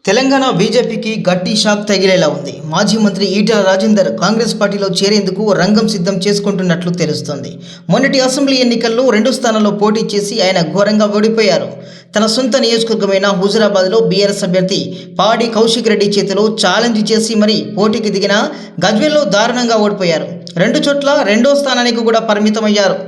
తెలంగాణ బీజేపీకి గట్టి షాక్ తగిలేలా ఉంది. మాజీ మంత్రి ఈటెల రాజేందర్ కాంగ్రెస్ పార్టీలో చేరేందుకు రంగం సిద్ధం చేసుకుంటున్నట్లు తెలుస్తోంది. మొన్నటి అసెంబ్లీ ఎన్నికల్లో 2 స్థానాల్లో పోటీ చేసి ఆయన ఘోరంగా ఓడిపోయారు. తన సొంత నియోజకవర్గమైన హుజురాబాద్లో బీఆర్ఎస్ అభ్యర్థి పాడి కౌశిక్ రెడ్డి చేతిలో ఛాలెంజ్ చేసి మరీ పోటీకి దిగిన గజ్వేల్లో దారుణంగా ఓడిపోయారు. 2 చోట్ల 2వ స్థానానికి కూడా పరిమితమయ్యారు.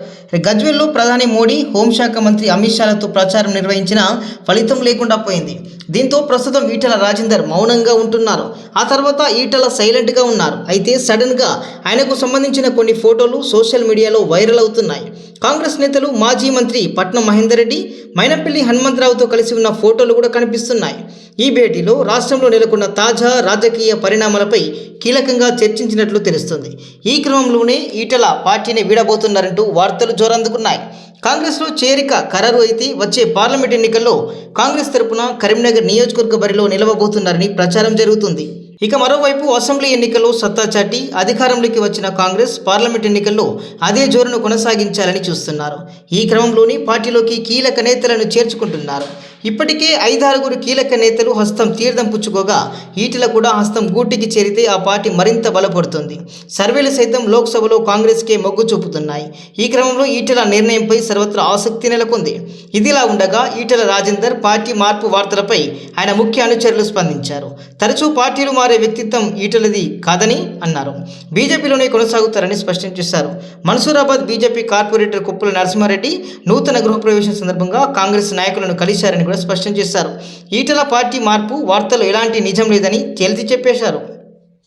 గజ్వేల్లో ప్రధాని మోడీ, హోంశాఖ మంత్రి అమిత్ షాలతో ప్రచారం నిర్వహించినా ఫలితం లేకుండా పోయింది. దీంతో ప్రస్తుతం ఈటెల రాజేందర్ మౌనంగా ఉంటున్నారు. ఆ తర్వాత ఈటెల సైలెంట్గా ఉన్నారు. అయితే సడన్గా ఆయనకు సంబంధించిన కొన్ని ఫోటోలు సోషల్ మీడియాలో వైరల్ అవుతున్నాయి. కాంగ్రెస్ నేతలు మాజీ మంత్రి పట్నం మహేందర్ రెడ్డి, మైనంపల్లి హనుమంతరావుతో కలిసి ఉన్న ఫోటోలు కూడా కనిపిస్తున్నాయి. ఈ భేటీలో రాష్ట్రంలో నెలకొన్న తాజా రాజకీయ పరిణామాలపై కీలకంగా చర్చించినట్లు తెలుస్తుంది. ఈ క్రమంలోనే ఈటెల పార్టీని వీడబోతున్నారంటూ వార్తలు జోరందుకున్నాయి. కాంగ్రెస్లో చేరిక ఖరారు అయితే వచ్చే పార్లమెంట్ ఎన్నికల్లో కాంగ్రెస్ తరపున కరీంనగర్ నియోజకవర్గ బరిలో నిలవబోతున్నారని ప్రచారం జరుగుతుంది. ఇక మరోవైపు అసెంబ్లీ ఎన్నికల్లో సత్తా చాటి అధికారంలోకి వచ్చిన కాంగ్రెస్ పార్లమెంట్ ఎన్నికల్లో అదే జోరును కొనసాగించాలని చూస్తున్నారు. ఈ క్రమంలోని పార్టీలోకి కీలక నేతలను చేర్చుకుంటున్నారు. ఇప్పటికే 5-6 కీలక నేతలు హస్తం తీర్థం పుచ్చుకోగా ఈటెల కూడా హస్తం గూటికి చేరితే ఆ పార్టీ మరింత బలపడుతుంది. సర్వేలు సైతం లోక్సభలో కాంగ్రెస్కే మొగ్గు చూపుతున్నాయి. ఈ క్రమంలో ఈటెల నిర్ణయంపై సర్వత్రా ఆసక్తి నెలకొంది. ఇదిలా ఉండగా ఈటెల రాజేందర్ పార్టీ మార్పు వార్తలపై ఆయన ముఖ్య అనుచరులు స్పందించారు. తరచూ పార్టీలు మారే వ్యక్తిత్వం ఈటెలది కాదని అన్నారు. బీజేపీలోనే కొనసాగుతారని స్పష్టం చేశారు. మన్సూరాబాద్ బీజేపీ కార్పొరేటర్ కుప్పల నరసింహారెడ్డి నూతన గృహప్రవేశం సందర్భంగా కాంగ్రెస్ నాయకులను కలిశారని స్పష్టం చేశారు. ఈటెల పార్టీ మార్పు వార్తలు ఎలాంటి నిజం లేదని తేల్చి చెప్పేశారు.